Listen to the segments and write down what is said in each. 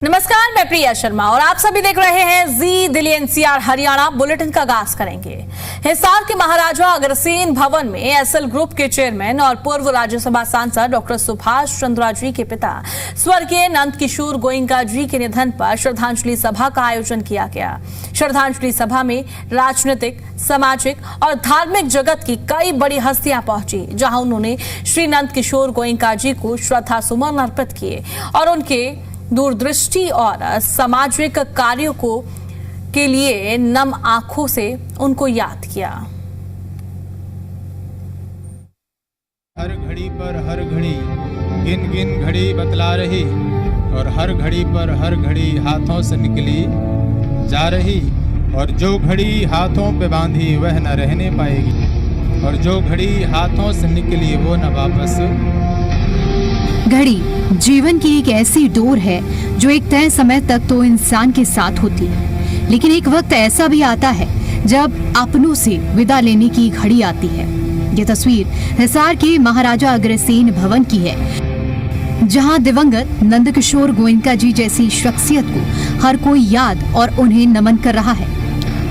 नमस्कार, मैं प्रिया शर्मा और आप सभी देख रहे हैं जी दिल्ली एनसीआर हरियाणा। बुलेटिन का आगाज करेंगे। हिसार के महाराजा अग्रसेन भवन में एसएल ग्रुप के चेयरमैन और पूर्व राज्यसभा सांसद डॉक्टर सुभाष चंद्रा जी के पिता स्वर्गीय नंद किशोर गोयनका जी के निधन पर श्रद्धांजलि सभा का आयोजन किया गया। श्रद्धांजलि सभा में राजनीतिक, सामाजिक और धार्मिक जगत की कई बड़ी हस्तियां पहुंची, जहां उन्होंने श्री नंद किशोर गोयनका जी को श्रद्धा सुमन अर्पित किए और उनके दूरदृष्टि और सामाजिक कार्यों के लिए नम आंखों से उनको याद किया। हर घड़ी पर हर घड़ी गिन गिन घड़ी बतला रही, और हर घड़ी पर हर घड़ी हाथों से निकली जा रही, और जो घड़ी हाथों पे बांधी वह न रहने पाएगी, और जो घड़ी हाथों से निकली वो न वापस। घड़ी जीवन की एक ऐसी डोर है जो एक तय समय तक तो इंसान के साथ होती है, लेकिन एक वक्त ऐसा भी आता है जब अपनों से विदा लेने की घड़ी आती है। ये तस्वीर हिसार के महाराजा अग्रसेन भवन की है, जहां दिवंगत नंद किशोर गोयनका जी जैसी शख्सियत को हर कोई याद और उन्हें नमन कर रहा है।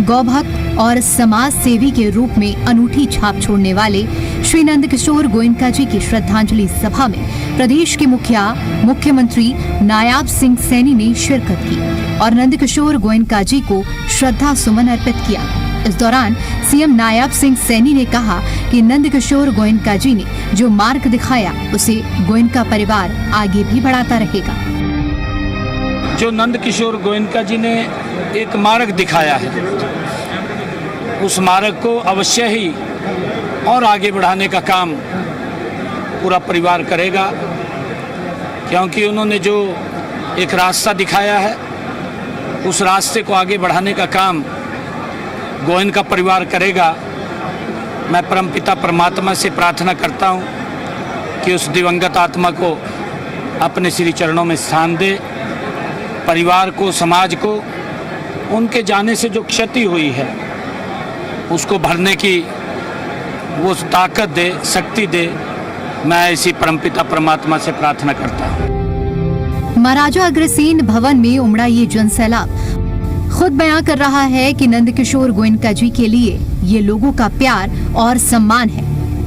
गौभक्त और समाज सेवी के रूप में अनूठी छाप छोड़ने वाले श्री नंद किशोर गोयनका जी की श्रद्धांजलि सभा में प्रदेश के मुख्यमंत्री नायाब सिंह सैनी ने शिरकत की और नंद किशोर गोयनका जी को श्रद्धा सुमन अर्पित किया। इस दौरान सीएम नायाब सिंह सैनी ने कहा कि नंद किशोर गोयनका जी ने जो मार्ग दिखाया उसे गोयनका परिवार आगे भी बढ़ाता रहेगा। जो नंद किशोर गोयनका जी ने एक मार्ग दिखाया है, उस मार्ग को अवश्य ही और आगे बढ़ाने का काम पूरा परिवार करेगा, क्योंकि उन्होंने जो एक रास्ता दिखाया है उस रास्ते को आगे बढ़ाने का काम गोयनका परिवार करेगा। मैं परमपिता परमात्मा से प्रार्थना करता हूँ कि उस दिवंगत आत्मा को अपने श्री चरणों में स्थान दे, परिवार को, समाज को उनके जाने से जो क्षति हुई है उसको भरने की वो ताकत दे, शक्ति दे। मैं ऐसी परमपिता परमात्मा से प्रार्थना करता हूँ। महाराजा अग्रसेन भवन में उमड़ा ये जनसैलाब खुद बयां कर रहा है कि नंद किशोर गोयनका जी के लिए ये लोगों का प्यार और सम्मान है,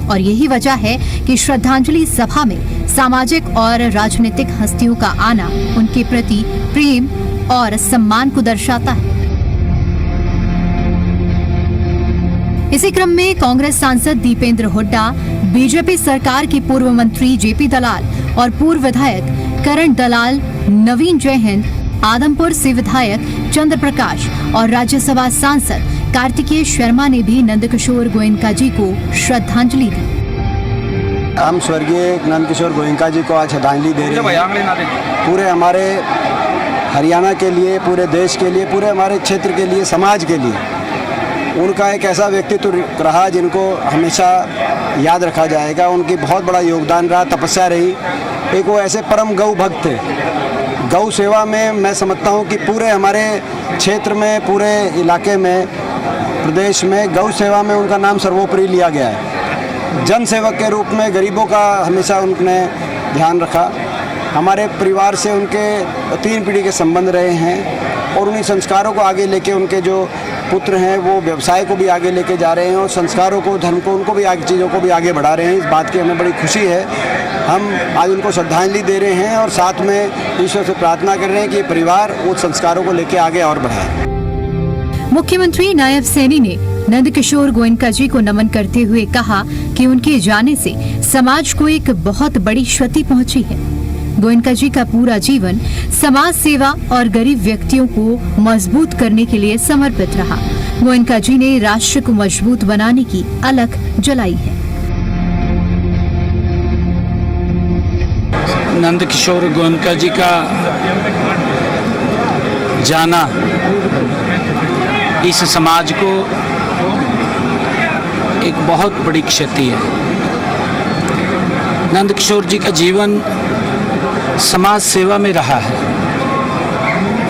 और यही वजह है कि श्रद्धांजलि सभा में सामाजिक और राजनीतिक हस्तियों का आना उनके प्रति प्रेम और सम्मान को दर्शाता है। इसी क्रम में कांग्रेस सांसद दीपेंद्र हुड्डा, बीजेपी सरकार के पूर्व मंत्री जेपी दलाल और पूर्व विधायक करण दलाल, नवीन जयहिंद, आदमपुर से विधायक चंद्र प्रकाश और राज्यसभा सांसद कार्तिकेय शर्मा ने भी नंद किशोर गोयनका जी को श्रद्धांजलि दी। हम स्वर्गीय नंद किशोर गोयनका जी को आज श्रद्धांजलि दे रहे हैं। पूरे हमारे हरियाणा के लिए, पूरे देश के लिए, पूरे हमारे क्षेत्र के लिए, समाज के लिए उनका एक ऐसा व्यक्तित्व रहा जिनको हमेशा याद रखा जाएगा। उनकी बहुत बड़ा योगदान रहा, तपस्या रही। एक वो ऐसे परम गौ भक्त थे। गौ सेवा में मैं समझता हूँ कि पूरे हमारे क्षेत्र में, पूरे इलाके में, प्रदेश में गौ सेवा में उनका नाम सर्वोपरि लिया गया है। जन सेवक के रूप में गरीबों का हमेशा उन्होंने ध्यान रखा। हमारे परिवार से उनके 3 पीढ़ी के संबंध रहे हैं, और उन्हीं संस्कारों को आगे लेके उनके जो पुत्र हैं वो व्यवसाय को भी आगे लेके जा रहे हैं, और संस्कारों को, धर्म को, उनको भी आगे, चीज़ों को भी आगे बढ़ा रहे हैं। इस बात की हमें बड़ी खुशी है। हम आज उनको श्रद्धांजलि दे रहे हैं और साथ में ईश्वर से प्रार्थना कर रहे हैं कि ये परिवार उन संस्कारों को लेके आगे और बढ़ाए। मुख्यमंत्री नायब सैनी ने नंद किशोर गोयनका जी को नमन करते हुए कहा कि उनके जाने से समाज को एक बहुत बड़ी क्षति पहुंची है। गोयनका जी का पूरा जीवन समाज सेवा और गरीब व्यक्तियों को मजबूत करने के लिए समर्पित रहा। गोयनका जी ने राष्ट्र को मजबूत बनाने की अलख जलाई है। नंद किशोर गोयनका जी का जाना इस समाज को एक बहुत बड़ी क्षति है। नंद किशोर जी का जीवन समाज सेवा में रहा है।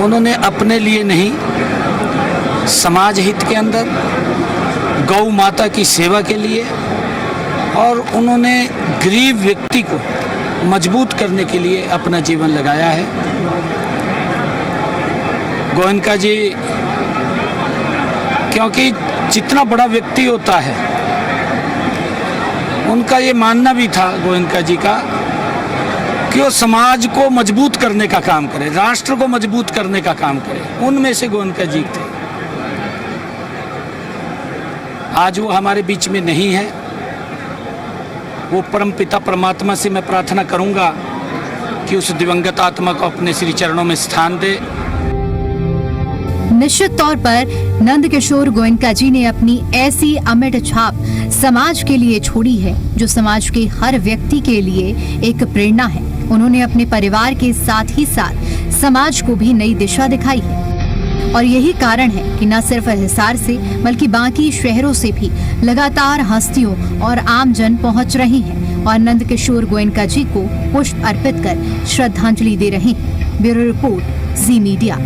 उन्होंने अपने लिए नहीं, समाज हित के अंदर, गौ माता की सेवा के लिए, और उन्होंने गरीब व्यक्ति को मजबूत करने के लिए अपना जीवन लगाया है। गोयनका जी, क्योंकि जितना बड़ा व्यक्ति होता है, उनका ये मानना भी था गोयनका जी का कि वो समाज को मजबूत करने का काम करे, राष्ट्र को मजबूत करने का काम करे। उनमें से गोयनका जी थे। आज वो हमारे बीच में नहीं है। वो परमपिता परमात्मा से मैं प्रार्थना करूंगा कि उस दिवंगत आत्मा को अपने श्री चरणों में स्थान दे। निश्चित तौर पर नंद किशोर गोयनका जी ने अपनी ऐसी अमिट छाप समाज के लिए छोड़ी है जो समाज के हर व्यक्ति के लिए एक प्रेरणा है। उन्होंने अपने परिवार के साथ ही साथ समाज को भी नई दिशा दिखाई है और यही कारण है कि न सिर्फ हिसार से बल्कि बाकी शहरों से भी लगातार हस्तियों और आम जन पहुंच रहे हैं और नंद किशोर गोयनका जी को पुष्प अर्पित कर श्रद्धांजलि दे रहे हैं। ब्यूरो रिपोर्ट, जी मीडिया।